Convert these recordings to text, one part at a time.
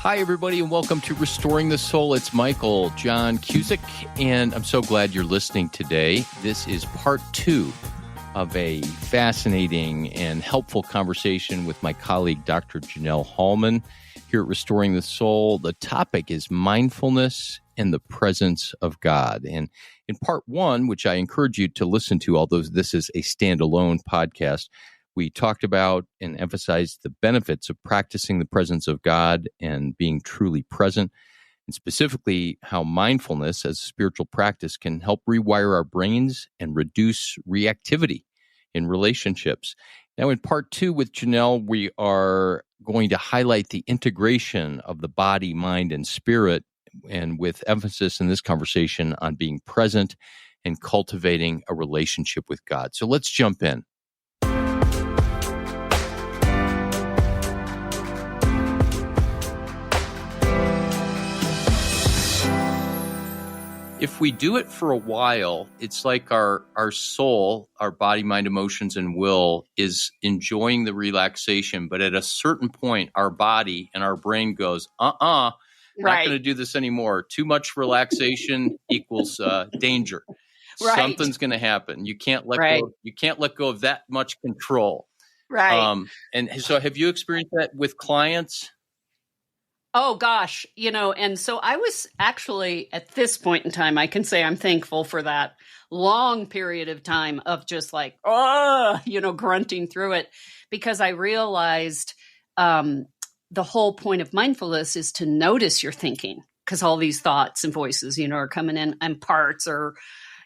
Hi, everybody, and welcome to Restoring the Soul. It's Michael John Cusick, and I'm so glad you're listening today. This is part 2 of a fascinating and helpful conversation with my colleague, Dr. Janelle Hallman, here at Restoring the Soul. The topic is mindfulness and the presence of God. And in part 1, which I encourage you to listen to, although this is a standalone podcast, we talked about and emphasized the benefits of practicing the presence of God and being truly present, and specifically how mindfulness as a spiritual practice can help rewire our brains and reduce reactivity in relationships. Now, in part 2 with Janelle, we are going to highlight the integration of the body, mind, and spirit, and with emphasis in this conversation on being present and cultivating a relationship with God. So let's jump in. If we do it for a while, it's like our soul, our body, mind, emotions, and will is enjoying the relaxation. But at a certain point, our body and our brain goes, not going to do this anymore. Too much relaxation equals danger. Right. Something's going to happen. You can't let go. You can't let go of that much control. Right. And so have you experienced that with clients? Oh, gosh, and so I was actually at this point in time, I can say I'm thankful for that long period of time of just like, grunting through it, because I realized the whole point of mindfulness is to notice your thinking, because all these thoughts and voices, are coming in and parts are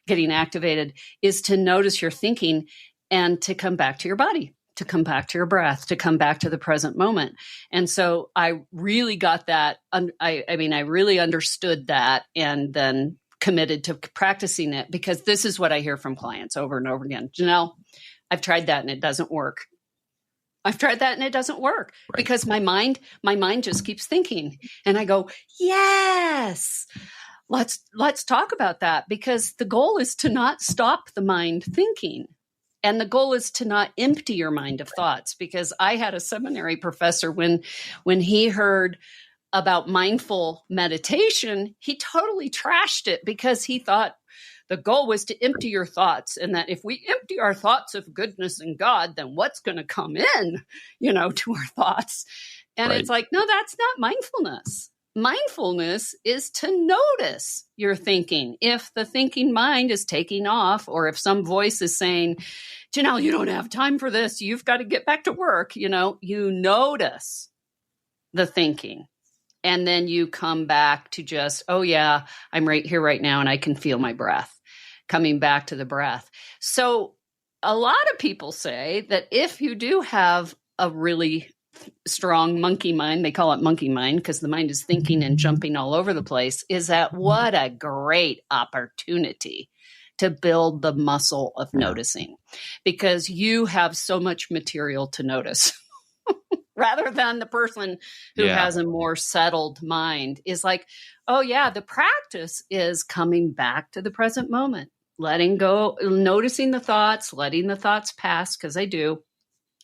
getting activated, is to notice your thinking and to come back to your body, to come back to your breath, to come back to the present moment. And so I really got that. I really understood that and then committed to practicing it, because this is what I hear from clients over and over again. Janelle, I've tried that and it doesn't work. Right. Because my mind just keeps thinking. And I go, yes, let's talk about that, because the goal is to not stop the mind thinking. And the goal is to not empty your mind of thoughts, because I had a seminary professor when he heard about mindful meditation, he totally trashed it, because he thought the goal was to empty your thoughts, and that if we empty our thoughts of goodness and God, then what's going to come in, to our thoughts. And It's like, no, that's not mindfulness. Mindfulness is to notice your thinking. If the thinking mind is taking off, or if some voice is saying, Janelle, you don't have time for this, you've got to get back to work, you notice the thinking. And then you come back to just, oh yeah, I'm right here right now and I can feel my breath, coming back to the breath. So a lot of people say that if you do have a really strong monkey mind, they call it monkey mind because the mind is thinking and jumping all over the place, is that what a great opportunity to build the muscle of noticing, because you have so much material to notice rather than the person who has a more settled mind is like, oh yeah, the practice is coming back to the present moment, letting go, noticing the thoughts, letting the thoughts pass, because I do,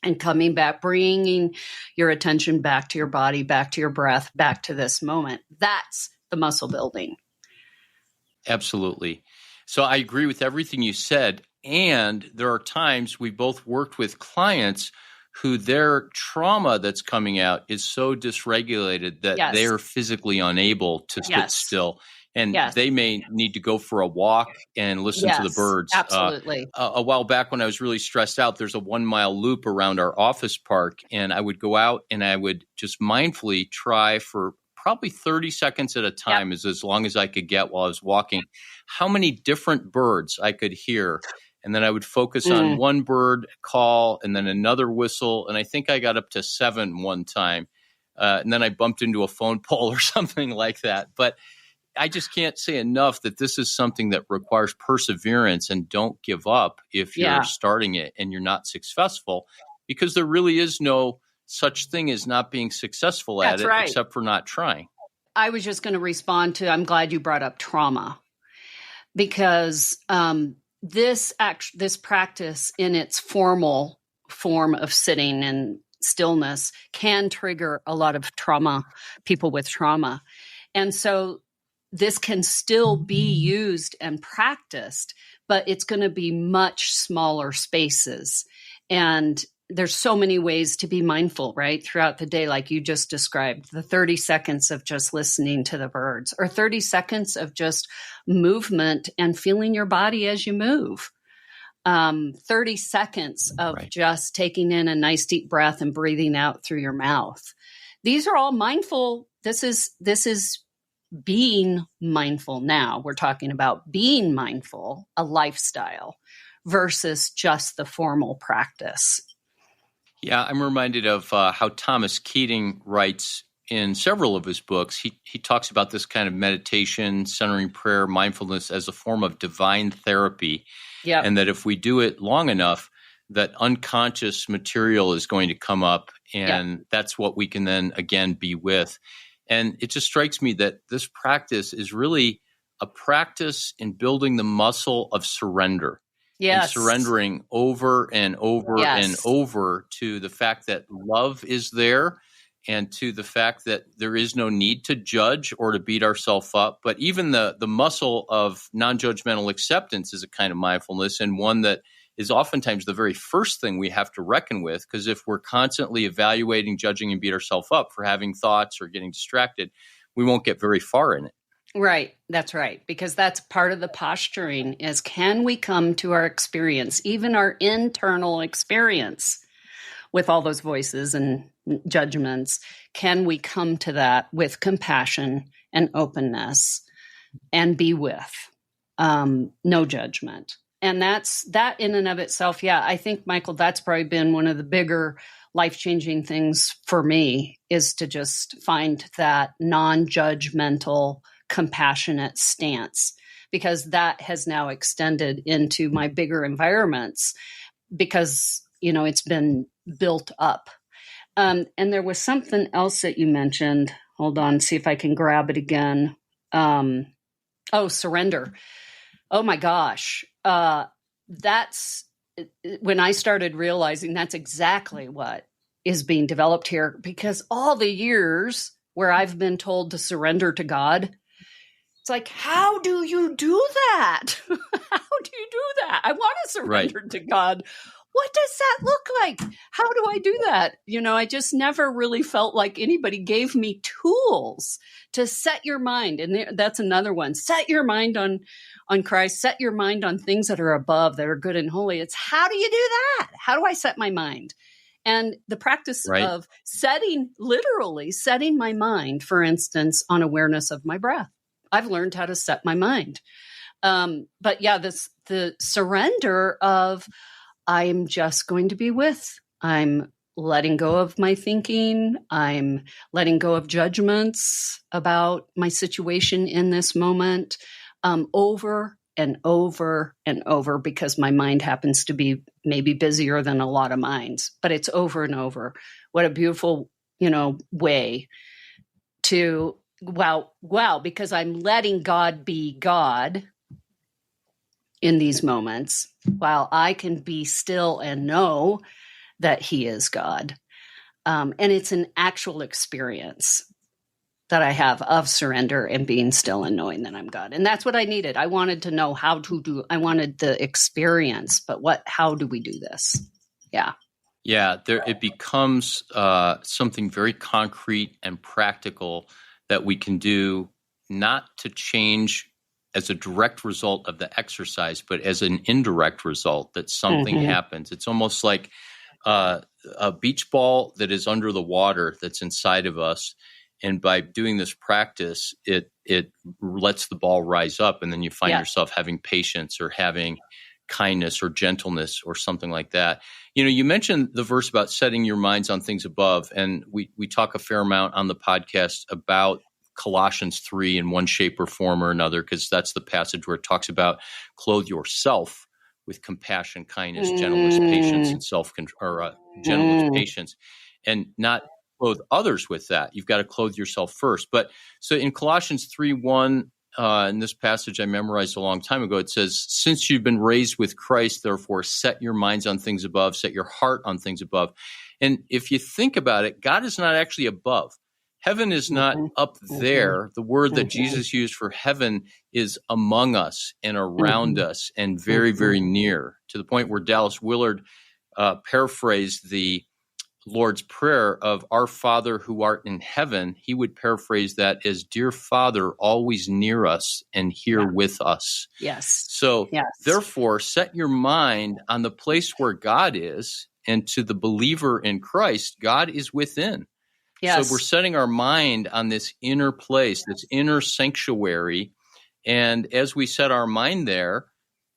and coming back, bringing your attention back to your body, back to your breath, back to this moment. That's the muscle building. Absolutely. So I agree with everything you said. And there are times we both worked with clients who their trauma that's coming out is so dysregulated that they are physically unable to sit still. And they may need to go for a walk and listen to the birds. Absolutely. A while back when I was really stressed out, there's a 1-mile loop around our office park. And I would go out and I would just mindfully try for probably 30 seconds at a time, is as long as I could get while I was walking, how many different birds I could hear. And then I would focus on one bird call and then another whistle. And I think I got up to 7 one time. And then I bumped into a phone pole or something like that. But I just can't say enough that this is something that requires perseverance, and don't give up if you're starting it and you're not successful, because there really is no such thing as not being successful at it, except for not trying. I was just going to respond to, I'm glad you brought up trauma, because this practice in its formal form of sitting and stillness can trigger a lot of trauma, people with trauma. And so this can still be used and practiced, but it's going to be much smaller spaces. And there's so many ways to be mindful, right? Throughout the day, like you just described, the 30 seconds of just listening to the birds, or 30 seconds of just movement and feeling your body as you move. 30 seconds of just taking in a nice deep breath and breathing out through your mouth. These are all mindful. This is being mindful now. We're talking about being mindful, a lifestyle, versus just the formal practice. Yeah, I'm reminded of how Thomas Keating writes in several of his books. He talks about this kind of meditation, centering prayer, mindfulness as a form of divine therapy. Yeah. And that if we do it long enough, that unconscious material is going to come up, and that's what we can then again be with. And it just strikes me that this practice is really a practice in building the muscle of surrender. Yes. And surrendering over and over and over to the fact that love is there, and to the fact that there is no need to judge or to beat ourselves up. But even the muscle of non-judgmental acceptance is a kind of mindfulness, and one that is oftentimes the very first thing we have to reckon with, because if we're constantly evaluating, judging, and beat ourselves up for having thoughts or getting distracted, we won't get very far in it. Right. That's right. Because that's part of the posturing is, can we come to our experience, even our internal experience with all those voices and judgments? Can we come to that with compassion and openness and be with no judgment? And that in and of itself. Yeah, I think, Michael, that's probably been one of the bigger life-changing things for me, is to just find that non-judgmental, compassionate stance, because that has now extended into my bigger environments, because, it's been built up. And there was something else that you mentioned. Hold on, see if I can grab it again. Surrender. Oh my gosh. That's when I started realizing that's exactly what is being developed here, because all the years where I've been told to surrender to God, it's like, how do you do that? How do you do that? I want to surrender to God. What does that look like? How do I do that? I just never really felt like anybody gave me tools to set your mind. And that's another one. Set your mind on Christ. Set your mind on things that are above, that are good and holy. It's, how do you do that? How do I set my mind? And the practice of literally setting my mind, for instance, on awareness of my breath. I've learned how to set my mind. But yeah, the surrender of, I'm just going to be with. I'm letting go of my thinking. I'm letting go of judgments about my situation in this moment, over and over and over, because my mind happens to be maybe busier than a lot of minds, but it's over and over. What a beautiful, way to, wow, because I'm letting God be God in these moments, while I can be still and know that He is God. And it's an actual experience that I have of surrender and being still and knowing that I'm God. And that's what I needed. I wanted to know how to do, I wanted the experience, but how do we do this? Yeah. Yeah, it becomes something very concrete and practical that we can do, not to change as a direct result of the exercise, but as an indirect result, that something happens. It's almost like a beach ball that is under the water that's inside of us. And by doing this practice, it lets the ball rise up, and then you find yourself having patience or having kindness or gentleness or something like that. You mentioned the verse about setting your minds on things above, and we talk a fair amount on the podcast about Colossians 3 in one shape or form or another, because that's the passage where it talks about clothe yourself with compassion, kindness, gentleness, patience, and self-control, gentleness, patience, and not clothe others with that. You've got to clothe yourself first. But so in Colossians 3:1, in this passage I memorized a long time ago, it says, since you've been raised with Christ, therefore set your minds on things above, set your heart on things above. And if you think about it, God is not actually above. Heaven is not up there. The word that Jesus used for heaven is among us and around us and very, very near, to the point where Dallas Willard paraphrased the Lord's Prayer of Our Father who art in heaven. He would paraphrase that as, Dear Father, always near us and here with us. Yes. So therefore, set your mind on the place where God is, and to the believer in Christ, God is within. Yes. So we're setting our mind on this inner place, this inner sanctuary. And as we set our mind there,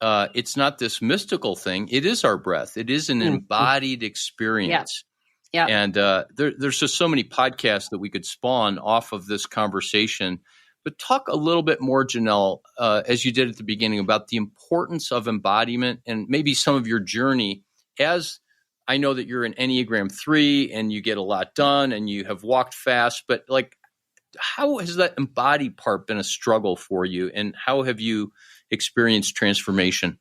it's not this mystical thing. It is our breath. It is an embodied experience. Yeah. And there's just so many podcasts that we could spawn off of this conversation. But talk a little bit more, Janelle, as you did at the beginning, about the importance of embodiment and maybe some of your journey. As I know that you're an Enneagram 3 and you get a lot done and you have walked fast, but like, how has that embodied part been a struggle for you, and how have you experienced transformation?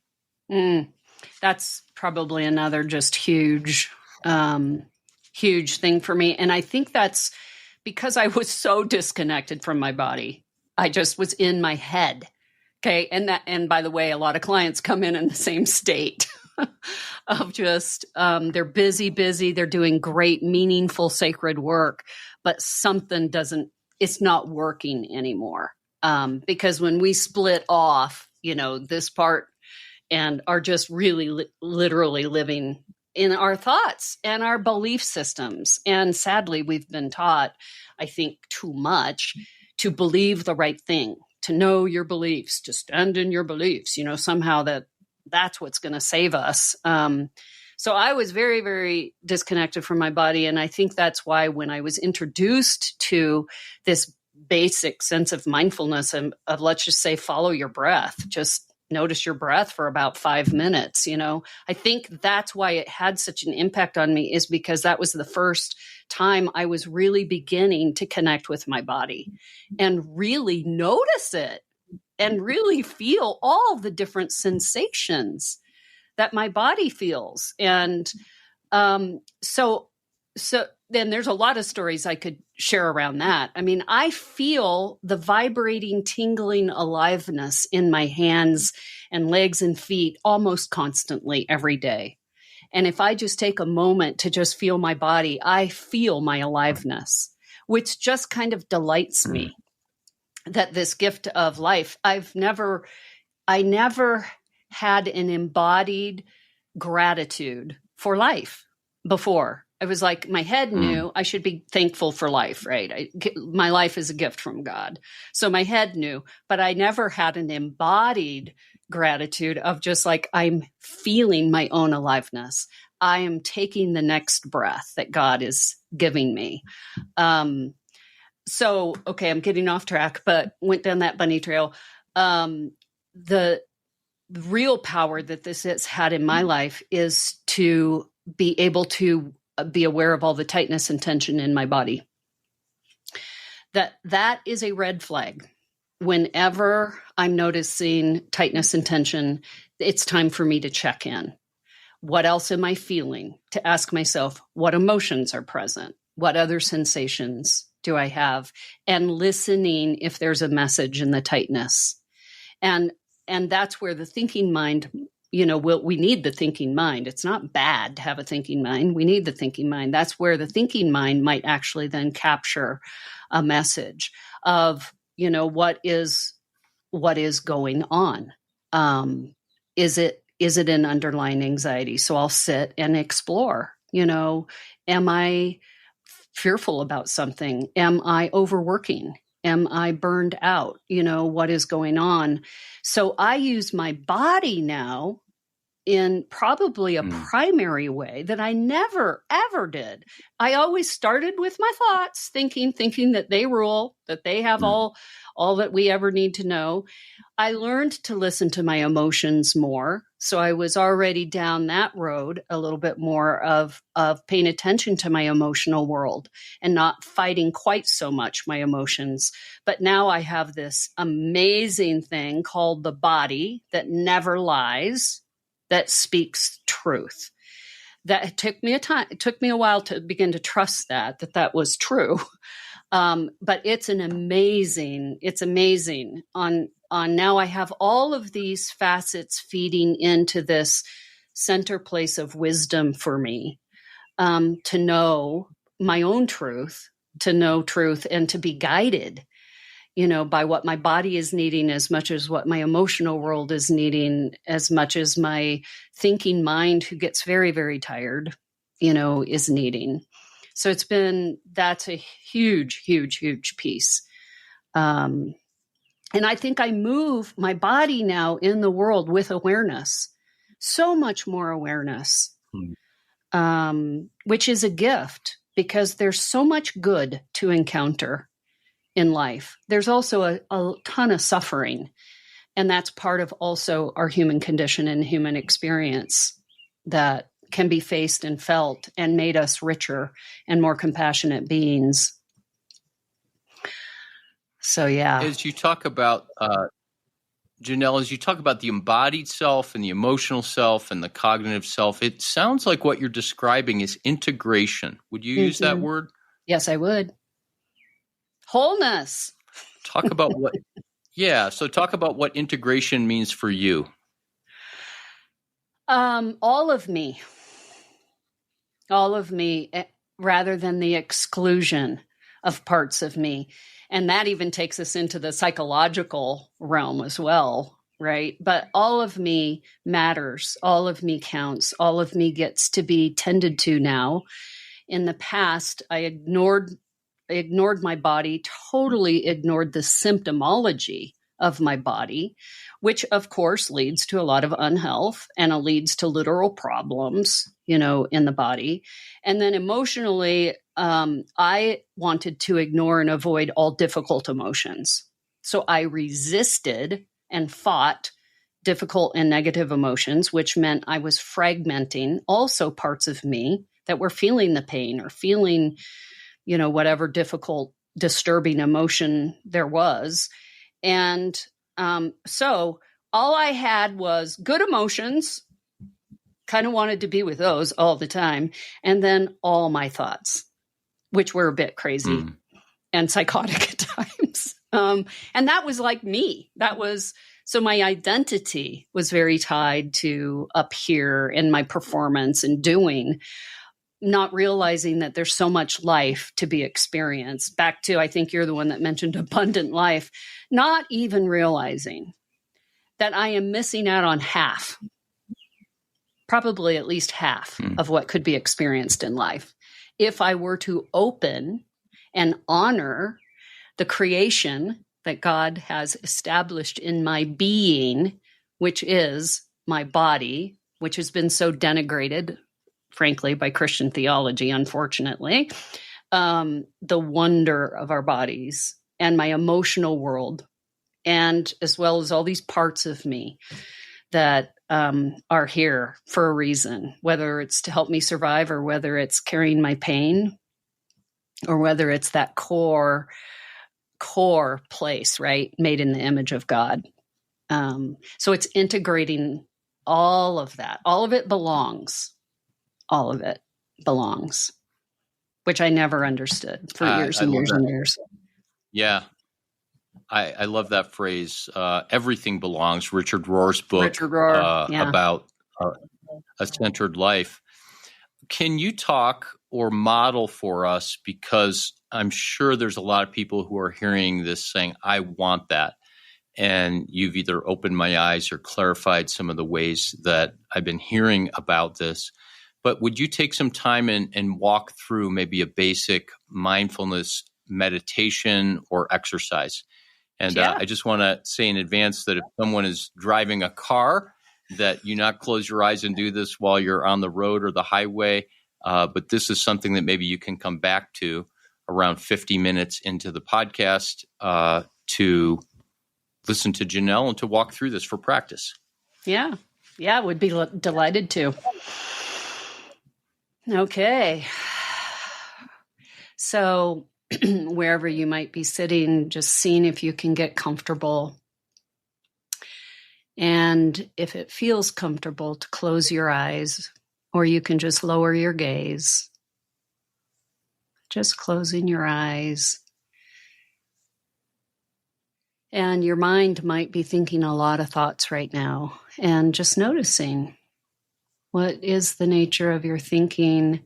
That's probably another just huge thing for me. And I think that's because I was so disconnected from my body. I just was in my head. Okay. And by the way, a lot of clients come in the same state of just, they're busy, they're doing great, meaningful, sacred work, but something it's not working anymore. Because when we split off, this part and are just really literally living in our thoughts and our belief systems. And sadly, we've been taught, I think, too much to believe the right thing, to know your beliefs, to stand in your beliefs, somehow that's what's going to save us. So I was very, very disconnected from my body. And I think that's why when I was introduced to this basic sense of mindfulness and of, let's just say, follow your breath, just notice your breath for about 5 minutes. I think that's why it had such an impact on me, is because that was the first time I was really beginning to connect with my body and really notice it and really feel all the different sensations that my body feels. And so then there's a lot of stories I could share around that. I mean, I feel the vibrating, tingling aliveness in my hands and legs and feet almost constantly every day. And if I just take a moment to just feel my body, I feel my aliveness, which just kind of delights me. That this gift of life, I never had an embodied gratitude for life before. I was like, my head knew I should be thankful for life, right? My life is a gift from God. So my head knew, but I never had an embodied gratitude of just like, I'm feeling my own aliveness. I am taking the next breath that God is giving me. So, okay, I'm getting off track, but went down that bunny trail. The real power that this has had in my life is to be able to be aware of all the tightness and tension in my body. That is a red flag. Whenever I'm noticing tightness and tension, it's time for me to check in. What else am I feeling? To ask myself, what emotions are present? What other sensations do I have? And listening if there's a message in the tightness. And that's where the thinking mind, we need the thinking mind. It's not bad to have a thinking mind. We need the thinking mind. That's where the thinking mind might actually then capture a message of, what is going on? Is it an underlying anxiety? So I'll sit and explore, am I fearful about something? Am I overworking? Am I burned out? What is going on? So I use my body now in probably a primary way that I never, ever did. I always started with my thoughts, thinking that they rule, that they have all that we ever need to know. I learned to listen to my emotions more. So I was already down that road a little bit more of paying attention to my emotional world and not fighting quite so much my emotions. But now I have this amazing thing called the body that never lies, that speaks truth. that it took me a while to begin to trust that was true. But it's amazing on now I have all of these facets feeding into this center place of wisdom for me, to know my own truth, to know truth, and to be guided, by what my body is needing as much as what my emotional world is needing, as much as my thinking mind, who gets very, very tired, is needing. So that's a huge, huge, huge piece. And I think I move my body now in the world with awareness, so much more awareness, which is a gift, because there's so much good to encounter in life. There's also a ton of suffering, and that's part of also our human condition and human experience that can be faced and felt and made us richer and more compassionate beings. So, yeah. As you talk about, Janelle, as you talk about the embodied self and the emotional self and the cognitive self, it sounds like what you're describing is integration. Would you use that word? Yes, I would. Wholeness. Talk about what, so talk about what integration means for you. All of me, rather than the exclusion of parts of me. And that even takes us into the psychological realm as well, right? But all of me matters. All of me counts. All of me gets to be tended to now. In the past, I ignored my body, totally ignored the symptomology of my body, which of course leads to a lot of unhealth and it leads to literal problems, in the body. And then emotionally, I wanted to ignore and avoid all difficult emotions. So I resisted and fought difficult and negative emotions, which meant I was fragmenting also parts of me that were feeling the pain or feeling, whatever difficult, disturbing emotion there was. And so all I had was good emotions, kind of wanted to be with those all the time. And then all my thoughts, which were a bit crazy and psychotic at times. And that was like me. So my identity was very tied to up here in my performance and doing, not realizing that there's so much life to be experienced. Back to, I think you're the one that mentioned abundant life, not even realizing that I am missing out on half, probably at least half of what could be experienced in life, if I were to open and honor the creation that God has established in my being, which is my body, which has been so denigrated, frankly, by Christian theology, unfortunately, the wonder of our bodies and my emotional world, and as well as all these parts of me that are here for a reason, whether it's to help me survive or whether it's carrying my pain or whether it's that core place, right? Made in the image of God. So it's integrating all of that. All of it belongs. All of it belongs, which I never understood for years and years and years. Yeah. I love that phrase. Everything belongs. Richard Rohr's book about a centered life. Can you talk or model for us? Because I'm sure there's a lot of people who are hearing this saying, I want that. And you've either opened my eyes or clarified some of the ways that I've been hearing about this. But would you take some time and walk through maybe a basic mindfulness meditation or exercise? And I just want to say in advance that if someone is driving a car, that you not close your eyes and do this while you're on the road or the highway. But this is something that maybe you can come back to around 50 minutes into the podcast to listen to Janelle and to walk through this for practice. Yeah, would be delighted to. Okay. So wherever you might be sitting, just seeing if you can get comfortable. And if it feels comfortable, to close your eyes Or you can just lower your gaze, just closing your eyes. And your mind might be thinking a lot of thoughts right now, and just noticing what is the nature of your thinking,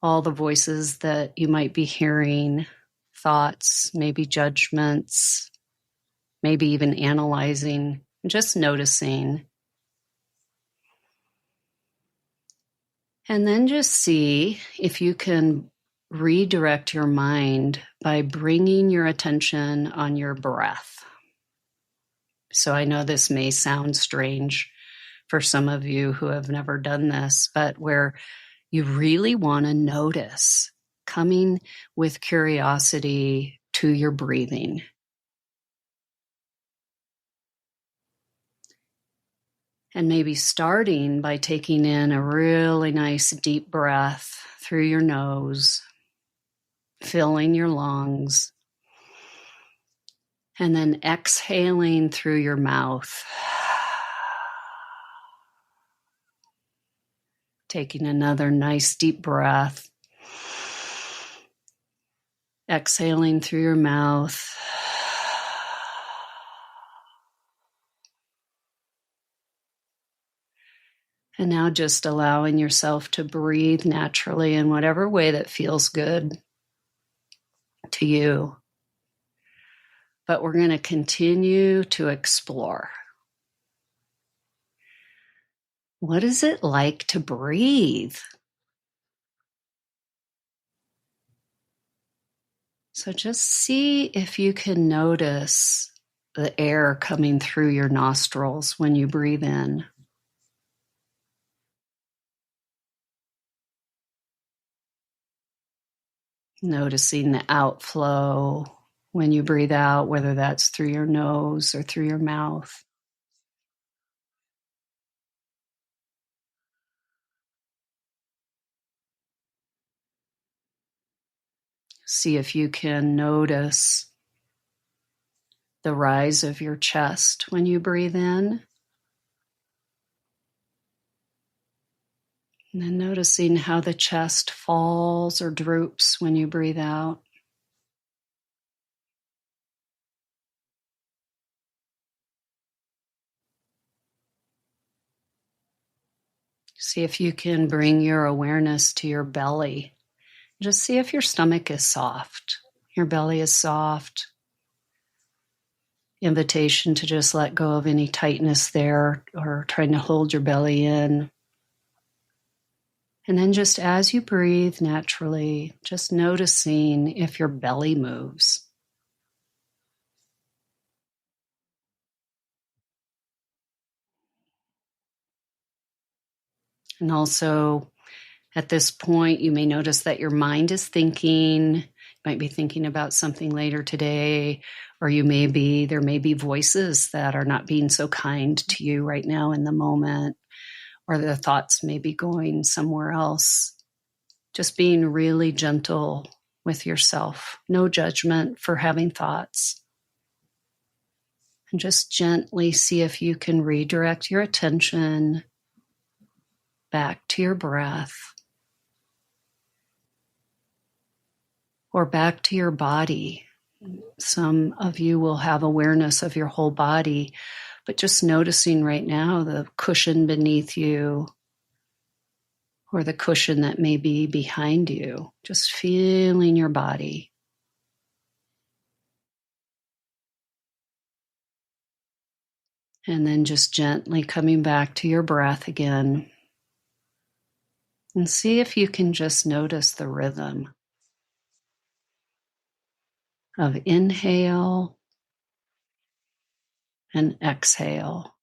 all the voices that you might be hearing, thoughts, maybe judgments, maybe even analyzing, just noticing. And then just see if you can redirect your mind by bringing your attention on your breath. So I know this may sound strange for some of you who have never done this, but where you really want to notice coming with curiosity to your breathing. And maybe starting by taking in a really nice deep breath through your nose, filling your lungs, and then exhaling through your mouth. Taking another nice deep breath. Exhaling through your mouth. And now just allowing yourself to breathe naturally in whatever way that feels good to you. But we're going to continue to explore. What is it like to breathe? So just see if you can notice the air coming through your nostrils when you breathe in. Noticing the outflow when you breathe out, whether that's through your nose or through your mouth. See if you can notice the rise of your chest when you breathe in. And then noticing how the chest falls or droops when you breathe out. See if you can bring your awareness to your belly. Just see if your stomach is soft. Your belly is soft. Invitation to just let go of any tightness there or trying to hold your belly in. And then just as you breathe naturally, just noticing if your belly moves. And also at this point, you may notice that your mind is thinking. You might be thinking about something later today, or there may be voices that are not being so kind to you right now in the moment, or the thoughts may be going somewhere else. Just being really gentle with yourself. No judgment for having thoughts. And just gently see if you can redirect your attention back to your breath or back to your body. Some of you will have awareness of your whole body, but just noticing right now the cushion beneath you or the cushion that may be behind you, just feeling your body. And then just gently coming back to your breath again. And see if you can just notice the rhythm of inhale and exhale.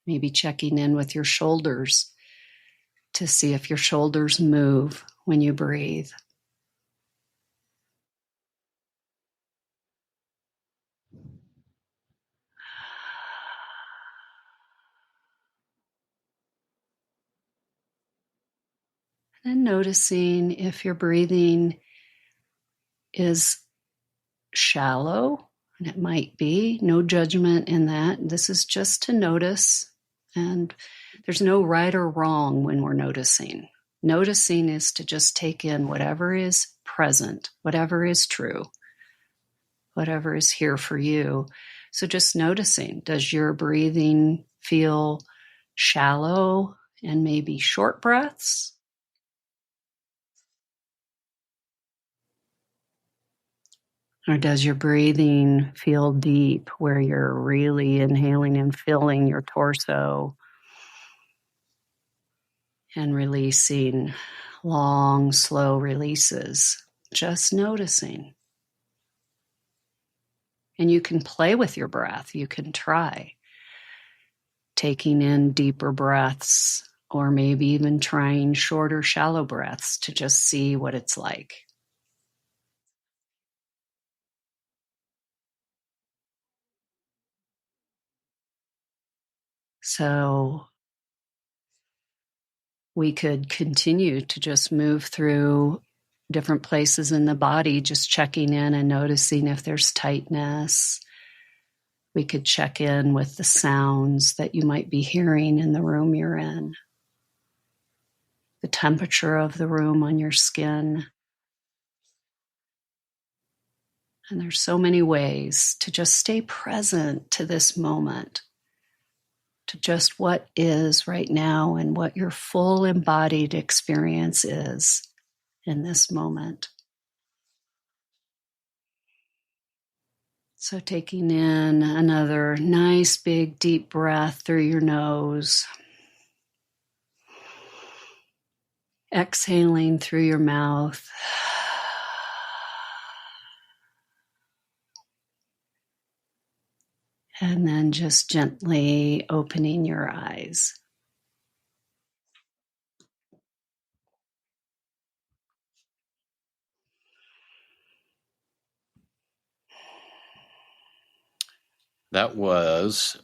Maybe checking in with your shoulders to see if your shoulders move when you breathe. And noticing if your breathing is shallow, and it might be. No judgment in that. This is just to notice, and there's no right or wrong when we're noticing. Noticing is to just take in whatever is present, whatever is true, whatever is here for you. So just noticing, does your breathing feel shallow and maybe short breaths? Or does your breathing feel deep, where you're really inhaling and filling your torso and releasing long, slow releases? Just noticing. And you can play with your breath. You can try taking in deeper breaths, or maybe even trying shorter, shallow breaths to just see what it's like. So we could continue to just move through different places in the body, just checking in and noticing if there's tightness. We could check in with the sounds that you might be hearing in the room you're in, the temperature of the room on your skin. And there's so many ways to just stay present to this moment, to just what is right now and what your full embodied experience is in this moment. So taking in another nice, big, deep breath through your nose. Exhaling through your mouth. And then just gently opening your eyes. That was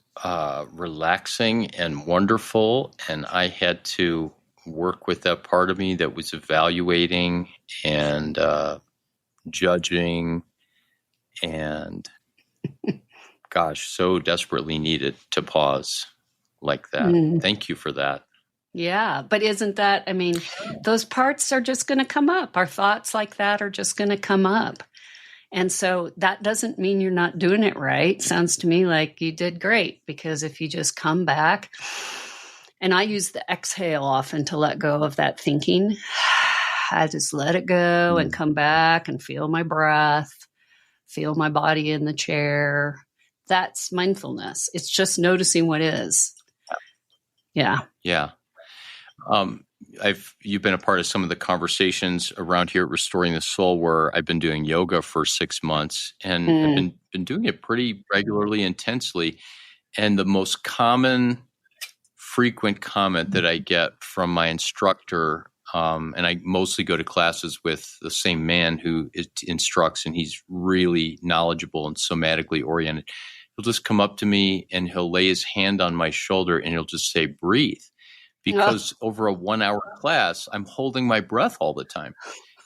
relaxing and wonderful, and I had to work with that part of me that was evaluating and judging, and gosh, so desperately needed to pause like that. Thank you for that. Yeah, but isn't that, I mean, those parts are just going to come up. Our thoughts like that are just going to come up. And so that doesn't mean you're not doing it right. Sounds to me like you did great, because if you just come back, and I use the exhale often to let go of that thinking. I just let it go and come back and feel my breath, feel my body in the chair. That's mindfulness. It's just noticing what is. Yeah. Yeah. You've been a part of some of the conversations around here at Restoring the Soul, where I've been doing yoga for 6 months, and I've been doing it pretty regularly, intensely. And the most frequent comment that I get from my instructor, and I mostly go to classes with the same man who instructs, and he's really knowledgeable and somatically oriented. He'll just come up to me and he'll lay his hand on my shoulder and he'll just say, breathe. Because over a 1-hour class, I'm holding my breath all the time.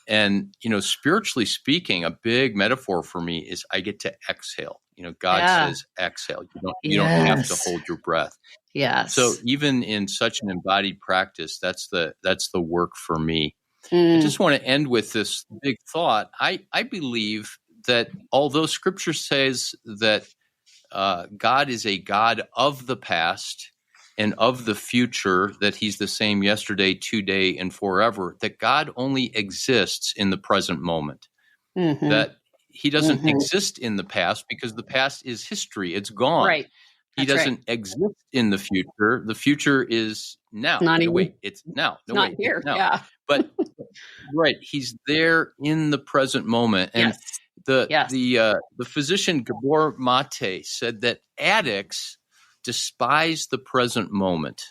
And, spiritually speaking, a big metaphor for me is I get to exhale. God says exhale. You don't have to hold your breath. Yes. So even in such an embodied practice, that's the work for me. I just want to end with this big thought. I believe that although Scripture says that God is a God of the past and of the future, that he's the same yesterday, today, and forever, that God only exists in the present moment, that he doesn't exist in the past because the past is history. It's gone. Right. He doesn't exist in the future. The future is now. It's now. It's not here. Now. Yeah. But right, he's there in the present moment. And the physician Gabor Mate said that addicts despise the present moment.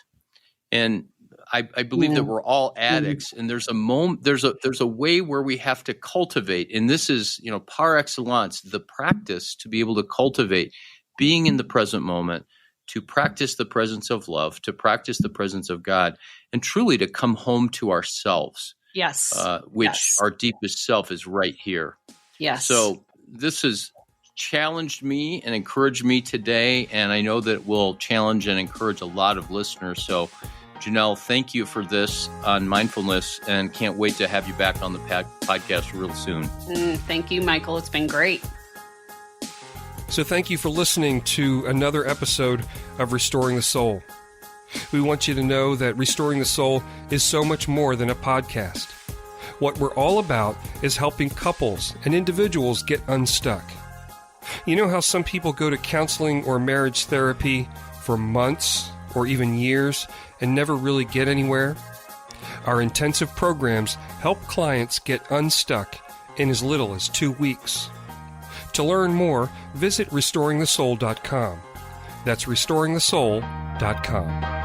And I believe that we're all addicts, and there's a moment, there's a way where we have to cultivate, and this is, par excellence, the practice to be able to cultivate being in the present moment, to practice the presence of love, to practice the presence of God, and truly to come home to ourselves. Yes. Which our deepest self is right here. Yes. So this has challenged me and encouraged me today, and I know that it will challenge and encourage a lot of listeners. So, Janelle, thank you for this on mindfulness, and can't wait to have you back on the podcast real soon. Thank you, Michael. It's been great. So thank you for listening to another episode of Restoring the Soul. We want you to know that Restoring the Soul is so much more than a podcast. What we're all about is helping couples and individuals get unstuck. You know how some people go to counseling or marriage therapy for months or even years and never really get anywhere? Our intensive programs help clients get unstuck in as little as 2 weeks. To learn more, visit restoringthesoul.com. That's restoringthesoul.com.